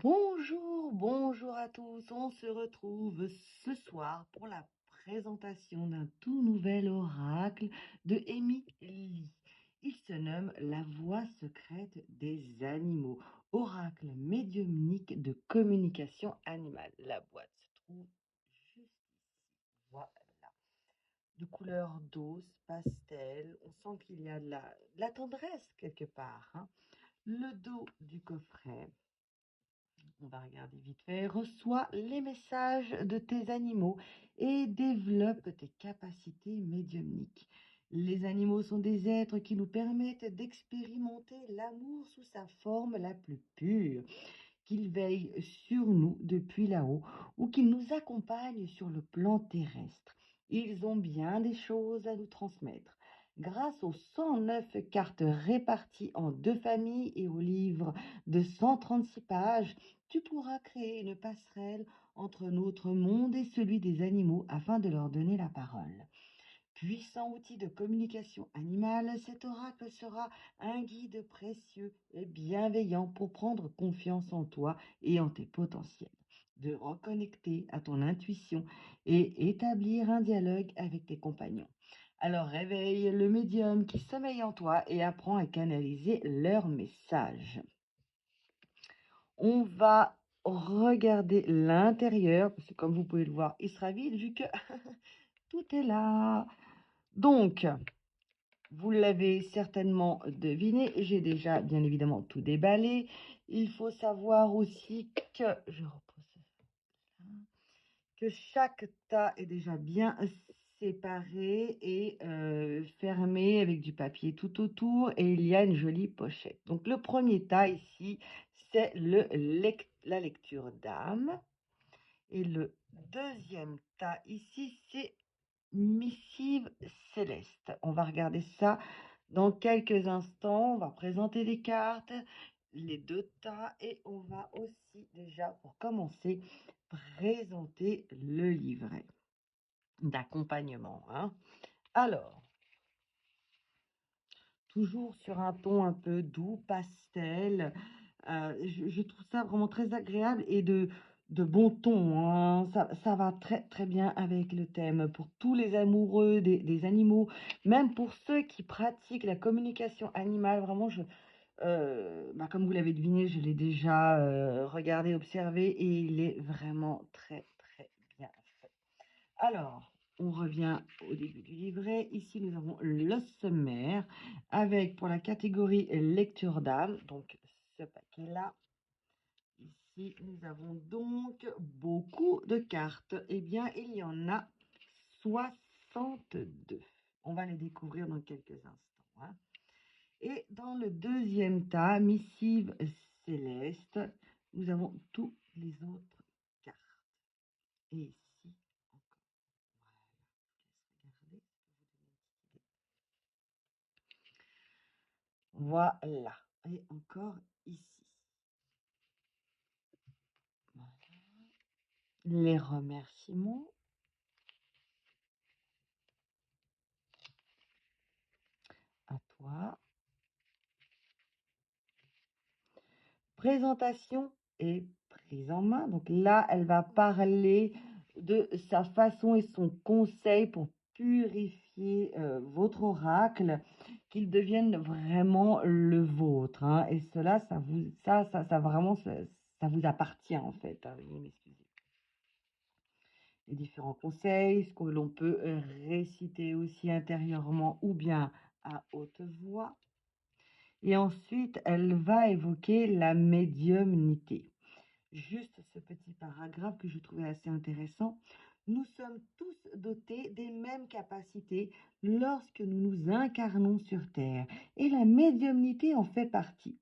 Bonjour, bonjour à tous. On se retrouve ce soir pour la présentation d'un tout nouvel oracle de Amy Lee. Il se nomme La voix secrète des animaux, oracle médiumnique de communication animale. La boîte se trouve juste ici. Voilà. De couleur douce, pastel. On sent qu'il y a de la tendresse quelque part, hein. Le dos du coffret. On va regarder vite fait. Reçois les messages de tes animaux et développe tes capacités médiumniques. Les animaux sont des êtres qui nous permettent d'expérimenter l'amour sous sa forme la plus pure, qu'ils veillent sur nous depuis là-haut ou qu'ils nous accompagnent sur le plan terrestre. Ils ont bien des choses à nous transmettre. Grâce aux 109 cartes réparties en 2 familles et au livre de 136 pages, tu pourras créer une passerelle entre notre monde et celui des animaux afin de leur donner la parole. Puissant outil de communication animale, cet oracle sera un guide précieux et bienveillant pour prendre confiance en toi et en tes potentiels, de reconnecter à ton intuition et établir un dialogue avec tes compagnons. Alors réveille le médium qui sommeille en toi et apprends à canaliser leurs messages. On va regarder l'intérieur, parce que comme vous pouvez le voir, il sera vide vu que tout est là. Donc, vous l'avez certainement deviné, j'ai déjà bien évidemment tout déballé. Il faut savoir aussi que, je repose ça, que chaque tas est déjà bien séparé et fermé avec du papier tout autour et il y a une jolie pochette. Donc le premier tas ici, c'est la lecture d'âme et le deuxième tas ici, c'est missive céleste. On va regarder ça dans quelques instants. On va présenter les cartes, les 2 tas et on va aussi déjà, pour commencer, présenter le livret d'accompagnement, hein. Alors, toujours sur un ton un peu doux, pastel. Je trouve ça vraiment très agréable et de bon ton, hein. Ça va très très bien avec le thème. Pour tous les amoureux des animaux, même pour ceux qui pratiquent la communication animale, vraiment, comme vous l'avez deviné, je l'ai déjà regardé, observé et il est vraiment très très bien fait. Alors, on revient au début du livret. Ici, nous avons le sommaire avec pour la catégorie lecture d'âme, donc ce paquet-là. Ici, nous avons donc beaucoup de cartes. Eh bien, il y en a 62. On va les découvrir dans quelques instants, hein. Et dans le deuxième tas, missive céleste, nous avons tous les autres cartes. Et ici, encore. Voilà, je laisse regarder. Voilà. Et encore ici. Voilà. Les remerciements. À toi. Présentation et prise en main. Donc là, elle va parler de sa façon et son conseil pour purifier votre oracle, qu'il devienne vraiment le vôtre, hein. Et cela, ça vraiment, ça vous appartient en fait, hein. Veuillez m'excuser. Les différents conseils, ce que l'on peut réciter aussi intérieurement ou bien à haute voix. Et ensuite, elle va évoquer la médiumnité. Juste ce petit paragraphe que je trouvais assez intéressant. Nous sommes tous dotés des mêmes capacités lorsque nous nous incarnons sur Terre, et la médiumnité en fait partie.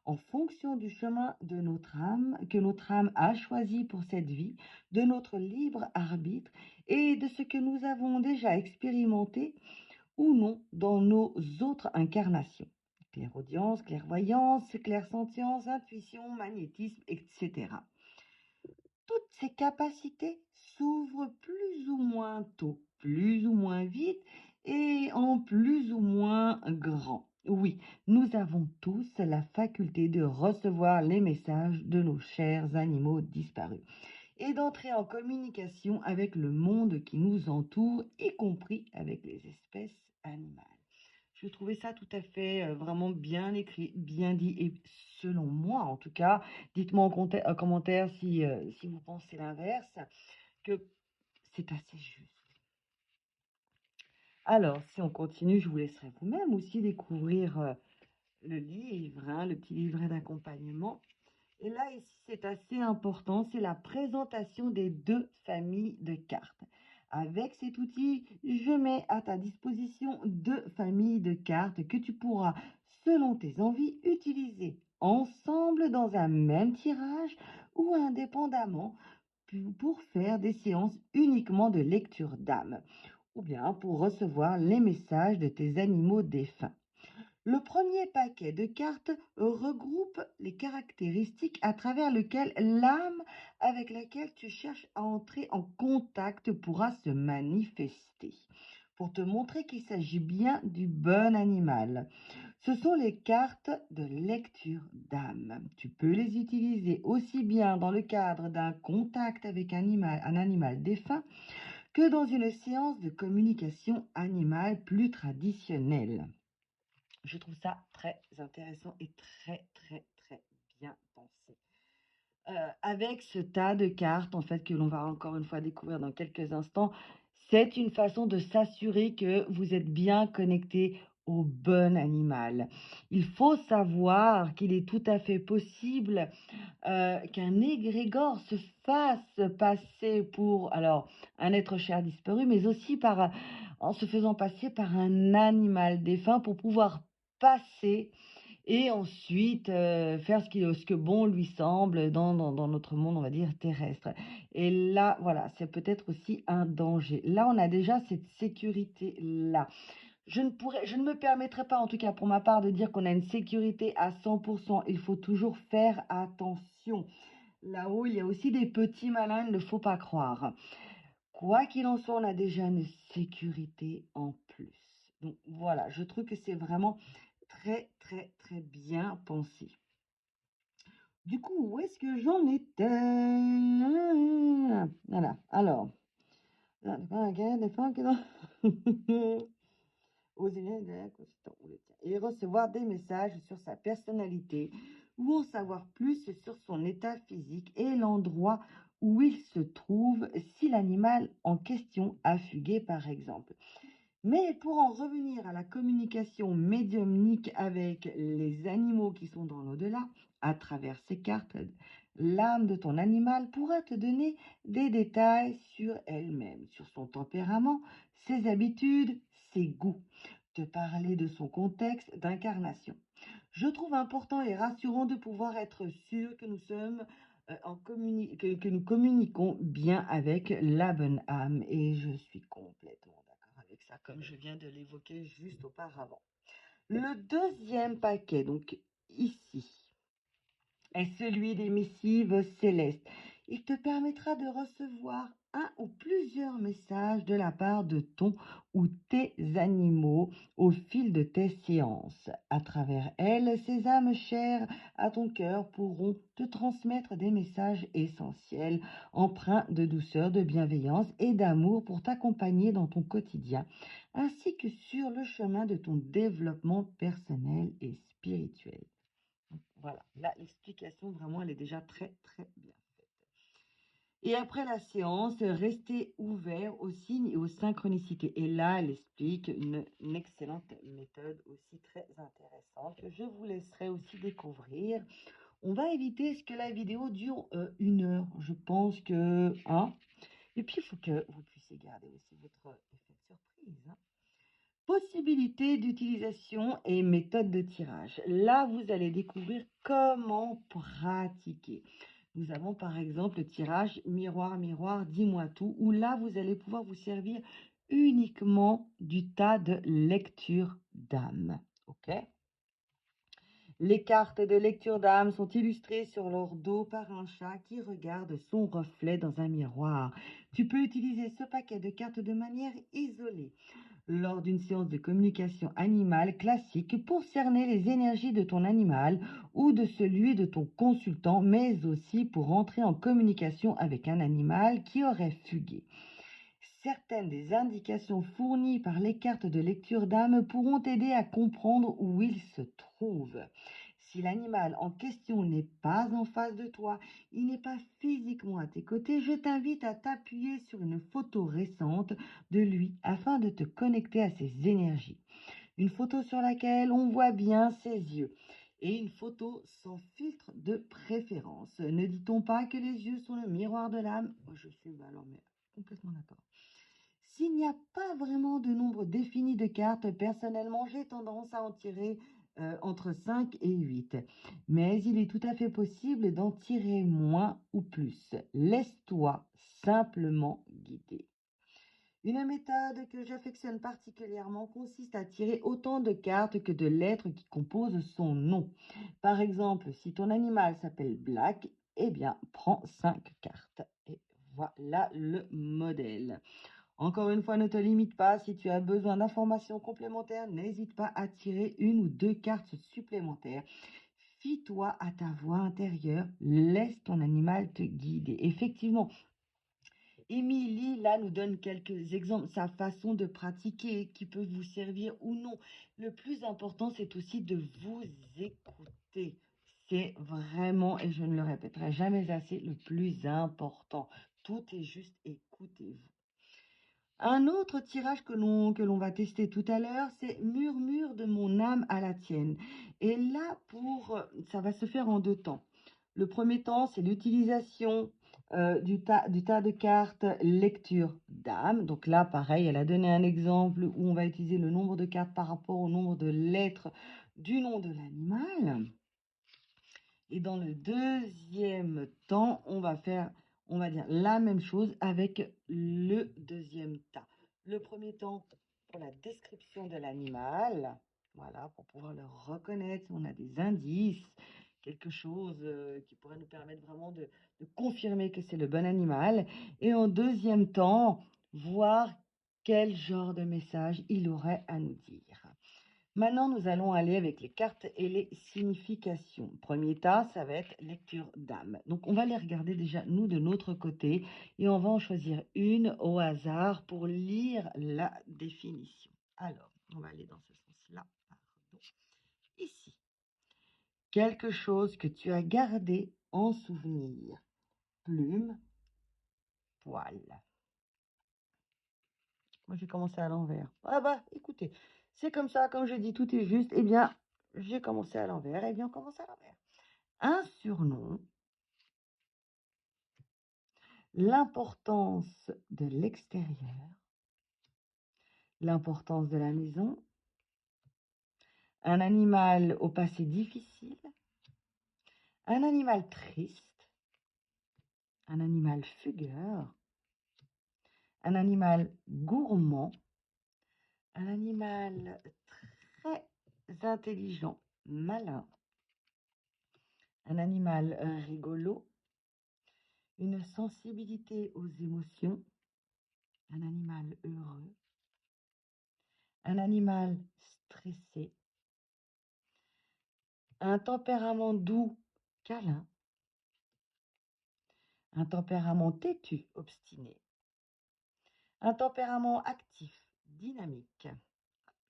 En fonction du chemin de notre âme, que notre âme a choisi pour cette vie, de notre libre arbitre et de ce que nous avons déjà expérimenté ou non dans nos autres incarnations. Clairaudience, clairvoyance, clairsentience, intuition, magnétisme, etc. Toutes ces capacités s'ouvrent plus ou moins tôt, plus ou moins vite et en plus ou moins grand. Oui, nous avons tous la faculté de recevoir les messages de nos chers animaux disparus et d'entrer en communication avec le monde qui nous entoure, y compris avec les espèces animales. Je trouvais ça tout à fait vraiment bien écrit, bien dit, et selon moi en tout cas, dites-moi en commentaire si vous pensez l'inverse, que c'est assez juste. Alors, si on continue, je vous laisserai vous-même aussi découvrir le livre, hein, le petit livret d'accompagnement. Et là, ici, c'est assez important, c'est la présentation des 2 familles de cartes. Avec cet outil, je mets à ta disposition 2 familles de cartes que tu pourras, selon tes envies, utiliser ensemble dans un même tirage ou indépendamment pour faire des séances uniquement de lecture d'âme ou bien pour recevoir les messages de tes animaux défunts. Le premier paquet de cartes regroupe les caractéristiques à travers lesquelles l'âme avec laquelle tu cherches à entrer en contact pourra se manifester, pour te montrer qu'il s'agit bien du bon animal. Ce sont les cartes de lecture d'âme. Tu peux les utiliser aussi bien dans le cadre d'un contact avec un animal défunt que dans une séance de communication animale plus traditionnelle. Je trouve ça très intéressant et très, très, très bien pensé. Avec ce tas de cartes, en fait, que l'on va encore une fois découvrir dans quelques instants, c'est une façon de s'assurer que vous êtes bien connecté au bon animal. Il faut savoir qu'il est tout à fait possible qu'un égrégore se fasse passer pour, alors, un être cher disparu, mais aussi en se faisant passer par un animal défunt pour pouvoir passer et ensuite faire ce que bon lui semble dans notre monde, on va dire, terrestre. Et là, voilà, c'est peut-être aussi un danger. Là, on a déjà cette sécurité-là. Je ne me permettrai pas, en tout cas pour ma part, de dire qu'on a une sécurité à 100%. Il faut toujours faire attention. Là-haut, il y a aussi des petits malins, il ne faut pas croire. Quoi qu'il en soit, on a déjà une sécurité en plus. Donc voilà, je trouve que c'est vraiment très, très, très bien pensé. Du coup, où est-ce que j'en étais? Voilà, alors. Et recevoir des messages sur sa personnalité ou en savoir plus sur son état physique et l'endroit où il se trouve si l'animal en question a fugué par exemple. Mais pour en revenir à la communication médiumnique avec les animaux qui sont dans l'au-delà, à travers ces cartes, l'âme de ton animal pourra te donner des détails sur elle-même, sur son tempérament, ses habitudes, ses goûts, te parler de son contexte d'incarnation. Je trouve important et rassurant de pouvoir être sûr que nous sommes que nous communiquons bien avec la bonne âme et je suis complètement d'accord avec ça, comme je viens de l'évoquer juste auparavant. Le deuxième paquet, donc ici, est celui des missives célestes. Il te permettra de recevoir un ou plusieurs messages de la part de ton ou tes animaux au fil de tes séances. À travers elles, ces âmes chères à ton cœur pourront te transmettre des messages essentiels, empreints de douceur, de bienveillance et d'amour pour t'accompagner dans ton quotidien, ainsi que sur le chemin de ton développement personnel et spirituel. Voilà, là, l'explication, vraiment, elle est déjà très, très bien faite. Et après la séance, restez ouvert aux signes et aux synchronicités. Et là, elle explique une excellente méthode aussi très intéressante que je vous laisserai aussi découvrir. On va éviter ce que la vidéo dure 1 heure. Je pense que... Hein, et puis, il faut que vous puissiez garder aussi votre effet de surprise. Hein. Possibilités d'utilisation et méthode de tirage. Là, vous allez découvrir comment pratiquer. Nous avons par exemple le tirage miroir, miroir, dis-moi tout, où là, vous allez pouvoir vous servir uniquement du tas de lecture d'âme. OK? Les cartes de lecture d'âme sont illustrées sur leur dos par un chat qui regarde son reflet dans un miroir. Tu peux utiliser ce paquet de cartes de manière isolée. lors d'une séance de communication animale classique pour cerner les énergies de ton animal ou de celui de ton consultant, mais aussi pour entrer en communication avec un animal qui aurait fugué. Certaines des indications fournies par les cartes de lecture d'âme pourront t'aider à comprendre où il se trouve. Si l'animal en question n'est pas en face de toi, il n'est pas physiquement à tes côtés, je t'invite à t'appuyer sur une photo récente de lui afin de te connecter à ses énergies. Une photo sur laquelle on voit bien ses yeux et une photo sans filtre de préférence. Ne dit-on pas que les yeux sont le miroir de l'âme? Je suis mais complètement d'accord. S'il n'y a pas vraiment de nombre défini de cartes, personnellement, j'ai tendance à en tirer entre 5 et 8. Mais il est tout à fait possible d'en tirer moins ou plus. Laisse-toi simplement guider. Une méthode que j'affectionne particulièrement consiste à tirer autant de cartes que de lettres qui composent son nom. Par exemple, si ton animal s'appelle Black, eh bien, prends 5 cartes. Et voilà le modèle. Encore une fois, ne te limite pas. Si tu as besoin d'informations complémentaires, n'hésite pas à tirer une ou deux cartes supplémentaires. Fie-toi à ta voix intérieure. Laisse ton animal te guider. Effectivement, Émilie, là, nous donne quelques exemples, sa façon de pratiquer qui peut vous servir ou non. Le plus important, c'est aussi de vous écouter. C'est vraiment, et je ne le répéterai jamais assez, le plus important. Tout est juste écoutez-vous. Un autre tirage que l'on va tester tout à l'heure, c'est Murmure de mon âme à la tienne. Et là, ça va se faire en deux temps. Le premier temps, c'est l'utilisation du tas de cartes lecture d'âme. Donc là, pareil, elle a donné un exemple où on va utiliser le nombre de cartes par rapport au nombre de lettres du nom de l'animal. Et dans le deuxième temps, on va dire la même chose avec le deuxième tas. Le premier temps pour la description de l'animal, voilà, pour pouvoir le reconnaître, on a des indices, quelque chose qui pourrait nous permettre vraiment de confirmer que c'est le bon animal. Et en deuxième temps, voir quel genre de message il aurait à nous dire. Maintenant, nous allons aller avec les cartes et les significations. Premier tas, ça va être lecture d'âme. Donc, on va les regarder déjà, nous, de notre côté, et on va en choisir une au hasard pour lire la définition. Alors, on va aller dans ce sens-là. Pardon. Ici. Quelque chose que tu as gardé en souvenir. Plume, poil. Moi, j'ai commencé à l'envers. Ah bah, écoutez, c'est comme ça, comme je dis, tout est juste. Eh bien, j'ai commencé à l'envers. Eh bien, on commence à l'envers. Un surnom, l'importance de l'extérieur, l'importance de la maison, un animal au passé difficile, un animal triste, un animal fugueur, un animal gourmand, un animal très intelligent, malin, un animal rigolo, une sensibilité aux émotions, un animal heureux, un animal stressé, un tempérament doux, câlin, un tempérament têtu, obstiné, un tempérament actif, dynamique.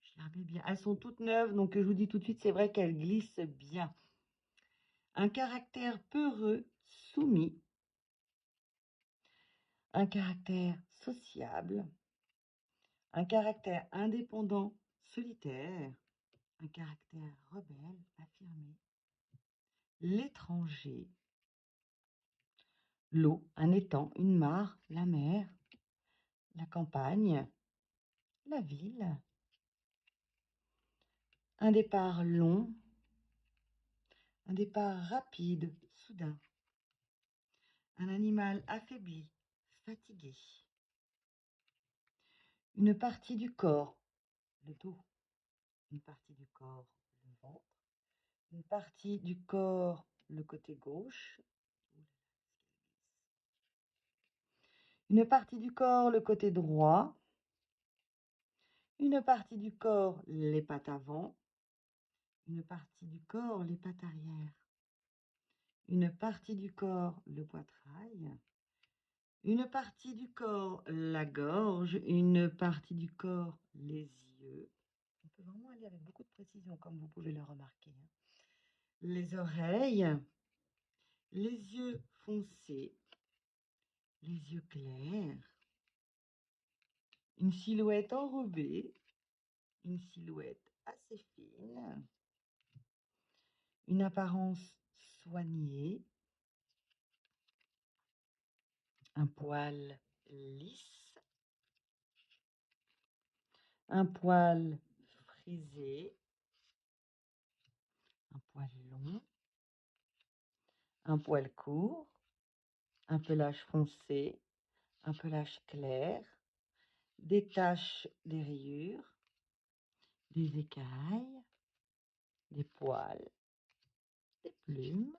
Je les remets bien. Elles sont toutes neuves, donc je vous dis tout de suite, c'est vrai qu'elles glissent bien. Un caractère peureux, soumis, un caractère sociable, un caractère indépendant, solitaire, un caractère rebelle, affirmé, l'étranger, l'eau, un étang, une mare, la mer, la campagne, la ville, un départ long, un départ rapide, soudain, un animal affaibli, fatigué, une partie du corps, le dos, une partie du corps, le ventre, une partie du corps, le côté gauche, une partie du corps, le côté droit, Une partie du corps, les pattes avant. Une partie du corps, les pattes arrière. Une partie du corps, le poitrail. Une partie du corps, la gorge. Une partie du corps, les yeux. On peut vraiment aller avec beaucoup de précision, comme vous pouvez le remarquer. Les oreilles. Les yeux foncés. Les yeux clairs. Une silhouette enrobée. Une silhouette assez fine. Une apparence soignée. Un poil lisse. Un poil frisé. Un poil long. Un poil court. Un pelage foncé. Un pelage clair. Des taches, des rayures. Des écailles. Des poils. Des plumes.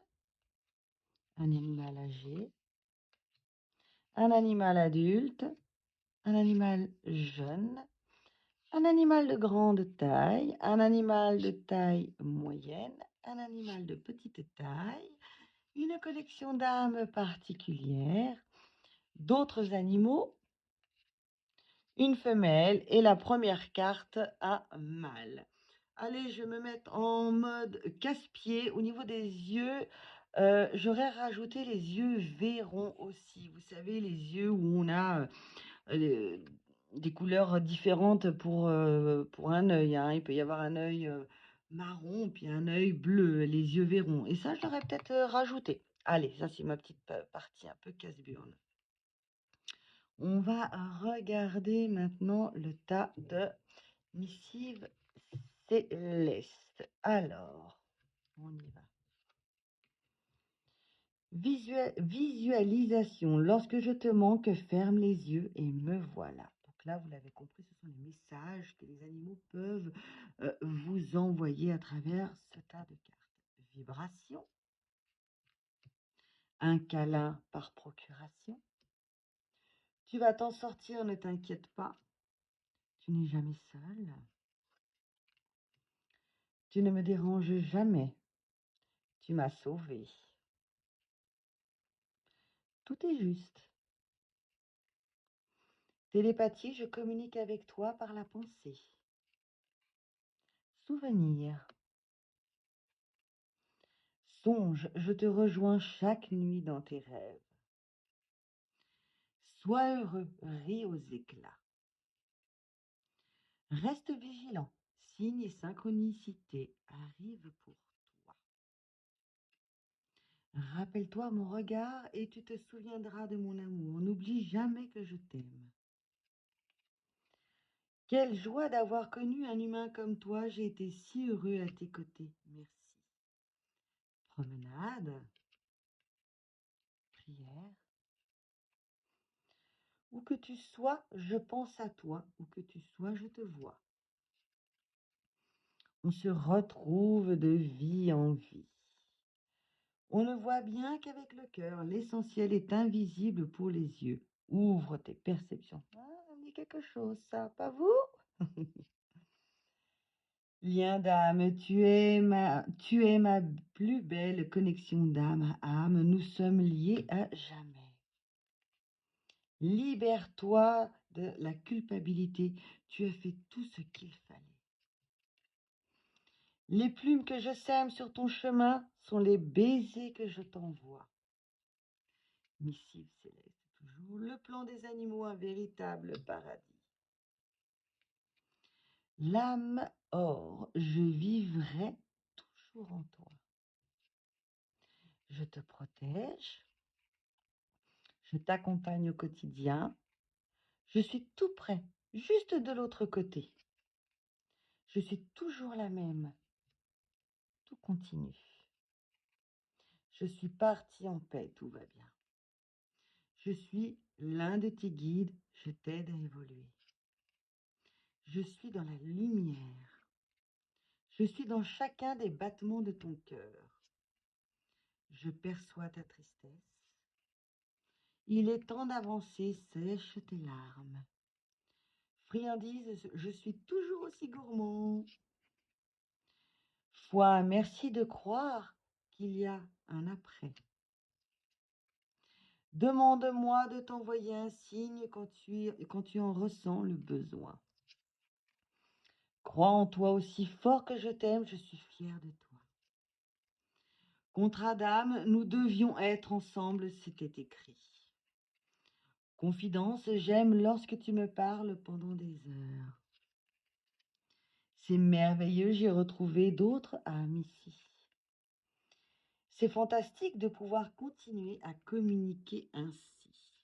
Un animal âgé. Un animal adulte. Un animal jeune. Un animal de grande taille, un animal de taille moyenne, un animal de petite taille, une collection d'âmes particulières, d'autres animaux, une femelle et la première carte à mâle. Allez, je vais me mettre en mode casse-pied. Au niveau des yeux, j'aurais rajouté les yeux verrons aussi. Vous savez, les yeux où on a des couleurs différentes pour un œil, hein. Il peut y avoir un œil marron, puis un œil bleu, les yeux verrons. Et ça, je l'aurais peut-être rajouté. Allez, ça, c'est ma petite partie un peu casse-burne. On va regarder maintenant le tas de missives célestes. Alors, on y va. Visualisation. Lorsque je te manque, ferme les yeux et me voilà. Donc là, vous l'avez compris, ce sont les messages que les animaux peuvent vous envoyer à travers ce tas de cartes. Vibration. Un câlin par procuration. Tu vas t'en sortir, ne t'inquiète pas. Tu n'es jamais seul. Tu ne me déranges jamais. Tu m'as sauvé. Tout est juste. Télépathie, je communique avec toi par la pensée. Souvenir. Songe, je te rejoins chaque nuit dans tes rêves. Sois heureux, ris aux éclats. Reste vigilant, signes et synchronicité arrivent pour toi. Rappelle-toi mon regard et tu te souviendras de mon amour. N'oublie jamais que je t'aime. Quelle joie d'avoir connu un humain comme toi. J'ai été si heureux à tes côtés. Merci. Promenade. Prière. Où que tu sois, je pense à toi. Où que tu sois, je te vois. On se retrouve de vie en vie. On ne voit bien qu'avec le cœur. L'essentiel est invisible pour les yeux. Ouvre tes perceptions. Ah, ça me dit quelque chose, ça, pas vous? Lien d'âme, tu es ma plus belle connexion d'âme à âme. Nous sommes liés à jamais. Libère-toi de la culpabilité. Tu as fait tout ce qu'il fallait. Les plumes que je sème sur ton chemin sont les baisers que je t'envoie. Missive céleste, toujours le plan des animaux, un véritable paradis. L'âme or, je vivrai toujours en toi. Je te protège, je t'accompagne au quotidien. Je suis tout près, juste de l'autre côté. Je suis toujours la même. Tout continue. Je suis partie en paix, tout va bien. Je suis l'un de tes guides, je t'aide à évoluer. Je suis dans la lumière. Je suis dans chacun des battements de ton cœur. Je perçois ta tristesse. Il est temps d'avancer, sèche tes larmes. Friandise, je suis toujours aussi gourmand. Foi, merci de croire qu'il y a un après. Demande-moi de t'envoyer un signe quand tu en ressens le besoin. Crois en toi aussi fort que je t'aime, je suis fière de toi. Contre Adam, nous devions être ensemble, c'était écrit. Confidence, j'aime lorsque tu me parles pendant des heures. C'est merveilleux, j'ai retrouvé d'autres âmes ici. C'est fantastique de pouvoir continuer à communiquer ainsi.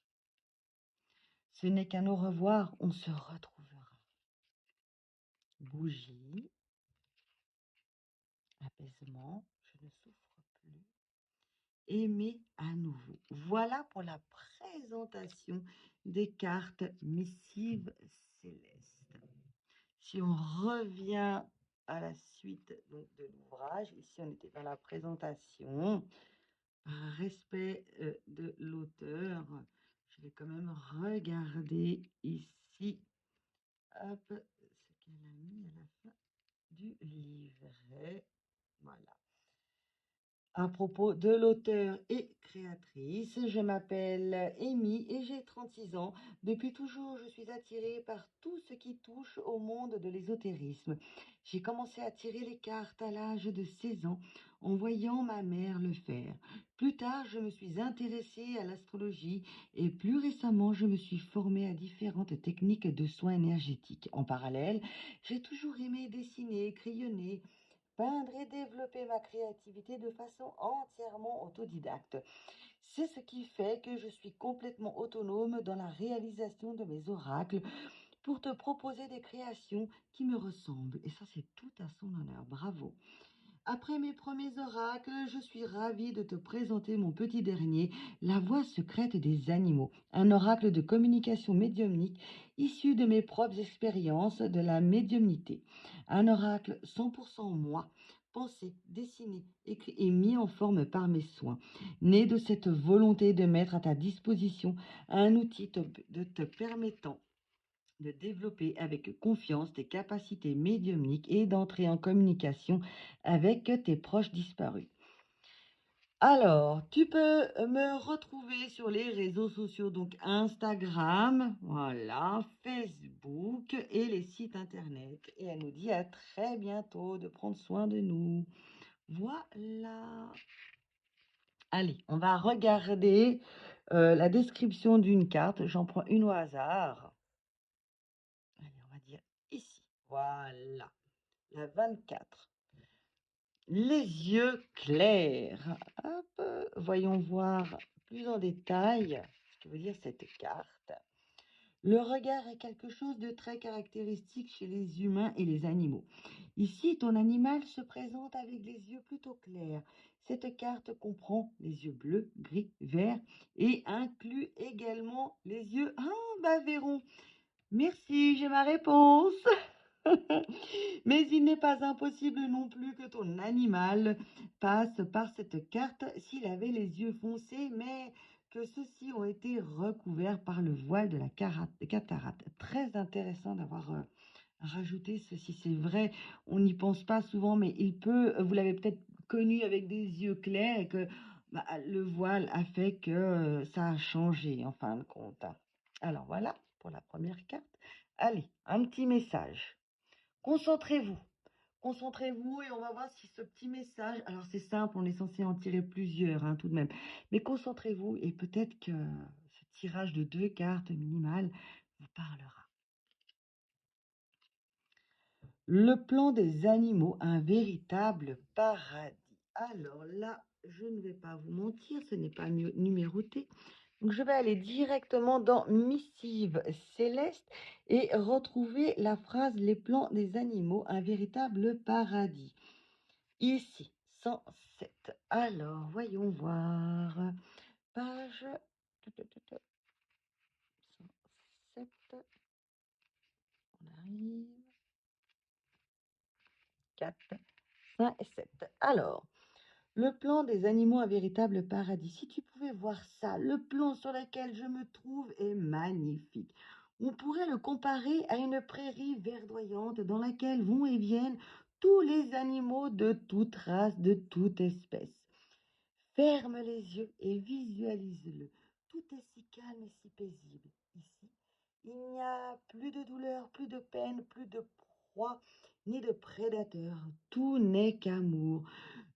Ce n'est qu'un au revoir, on se retrouvera. Bougie, apaisement, je ne souffre plus. Aimer à nouveau. Voilà pour la présentation des cartes missives célestes. Si on revient à la suite donc, de l'ouvrage, ici on était dans la présentation, par respect de l'auteur, je vais quand même regarder ici hop, ce qu'elle a mis à la fin du livret. Voilà. À propos de l'auteur et créatrice, je m'appelle Amy et j'ai 36 ans. Depuis toujours, je suis attirée par tout ce qui touche au monde de l'ésotérisme. J'ai commencé à tirer les cartes à l'âge de 16 ans en voyant ma mère le faire. Plus tard, je me suis intéressée à l'astrologie et plus récemment, je me suis formée à différentes techniques de soins énergétiques. En parallèle, j'ai toujours aimé dessiner, crayonner, peindre et développer ma créativité de façon entièrement autodidacte. C'est ce qui fait que je suis complètement autonome dans la réalisation de mes oracles pour te proposer des créations qui me ressemblent. Et ça, c'est tout à son honneur. Bravo. Après mes premiers oracles, je suis ravie de te présenter mon petit dernier, La voix secrète des animaux, un oracle de communication médiumnique issu de mes propres expériences de la médiumnité. Un oracle 100% moi, pensé, dessiné, écrit et mis en forme par mes soins, né de cette volonté de mettre à ta disposition un outil te permettant de développer avec confiance tes capacités médiumniques et d'entrer en communication avec tes proches disparus. Alors, tu peux me retrouver sur les réseaux sociaux, donc Instagram, voilà, Facebook et les sites internet. Et elle nous dit à très bientôt de prendre soin de nous. Voilà. Allez, on va regarder la description d'une carte. J'en prends une au hasard. Allez, on va dire ici. Voilà, la 24. Les yeux clairs. Hop, voyons voir plus en détail ce que veut dire cette carte. Le regard est quelque chose de très caractéristique chez les humains et les animaux. Ici, ton animal se présente avec les yeux plutôt clairs. Cette carte comprend les yeux bleus, gris, verts et inclut également les yeux... Ah, bah, verrons. Merci, j'ai ma réponse. Mais il n'est pas impossible non plus que ton animal passe par cette carte s'il avait les yeux foncés, mais que ceux-ci ont été recouverts par le voile de la cataracte. Très intéressant d'avoir rajouté ceci, c'est vrai, on n'y pense pas souvent, mais il peut, vous l'avez peut-être connu avec des yeux clairs et que bah, le voile a fait que ça a changé en fin de compte. Alors voilà pour la première carte. Allez, un petit message. Concentrez-vous. Concentrez-vous et on va voir si ce petit message, alors c'est simple, on est censé en tirer plusieurs tout de même, mais concentrez-vous et peut-être que ce tirage de 2 cartes minimales vous parlera. Le plan des animaux, un véritable paradis. Alors là, je ne vais pas vous mentir, ce n'est pas numéroté. Donc je vais aller directement dans Missive céleste et retrouver la phrase Les plans des animaux, un véritable paradis. Ici, 107. Alors, voyons voir. Page 107. On arrive. 4, 5 et 7. Alors, le plan des animaux, un véritable paradis. Si tu pouvais voir ça, le plan sur lequel je me trouve est magnifique. On pourrait le comparer à une prairie verdoyante dans laquelle vont et viennent tous les animaux de toute race, de toute espèce. Ferme les yeux et visualise-le. Tout est si calme et si paisible. Ici, il n'y a plus de douleur, plus de peine, plus de proie, ni de prédateur. Tout n'est qu'amour.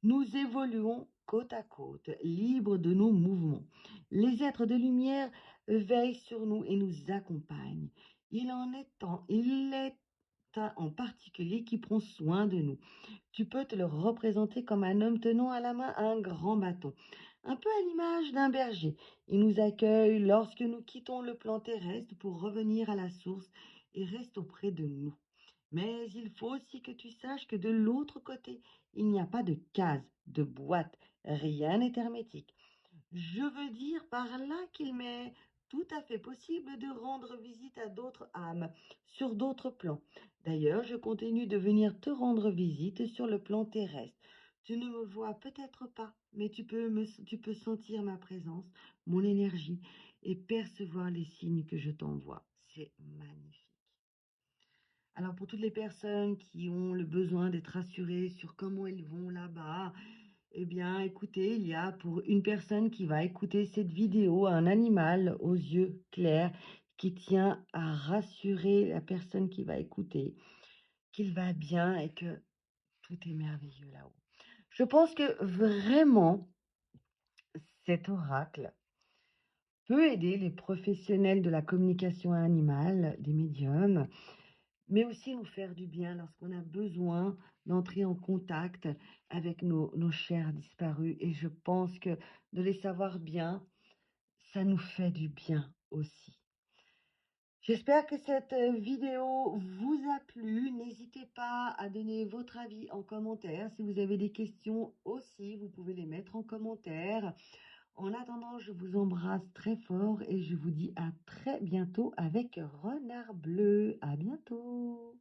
Nous évoluons côte à côte, libres de nos mouvements. Les êtres de lumière veillent sur nous et nous accompagnent. Il est un en particulier qui prend soin de nous. Tu peux te le représenter comme un homme tenant à la main un grand bâton, un peu à l'image d'un berger. Il nous accueille lorsque nous quittons le plan terrestre pour revenir à la source et reste auprès de nous. Mais il faut aussi que tu saches que de l'autre côté, il n'y a pas de case, de boîte, rien n'est hermétique. Je veux dire par là qu'il m'est tout à fait possible de rendre visite à d'autres âmes sur d'autres plans. D'ailleurs, je continue de venir te rendre visite sur le plan terrestre. Tu ne me vois peut-être pas, mais tu peux sentir ma présence, mon énergie et percevoir les signes que je t'envoie. C'est magnifique. Alors pour toutes les personnes qui ont le besoin d'être rassurées sur comment elles vont là-bas, eh bien écoutez, il y a pour une personne qui va écouter cette vidéo un animal aux yeux clairs qui tient à rassurer la personne qui va écouter qu'il va bien et que tout est merveilleux là-haut. Je pense que vraiment cet oracle peut aider les professionnels de la communication animale, des médiums, mais aussi nous faire du bien lorsqu'on a besoin d'entrer en contact avec nos chers disparus. Et je pense que de les savoir bien, ça nous fait du bien aussi. J'espère que cette vidéo vous a plu. N'hésitez pas à donner votre avis en commentaire. Si vous avez des questions aussi, vous pouvez les mettre en commentaire. En attendant, je vous embrasse très fort et je vous dis à très bientôt avec Renard Bleu. À bientôt.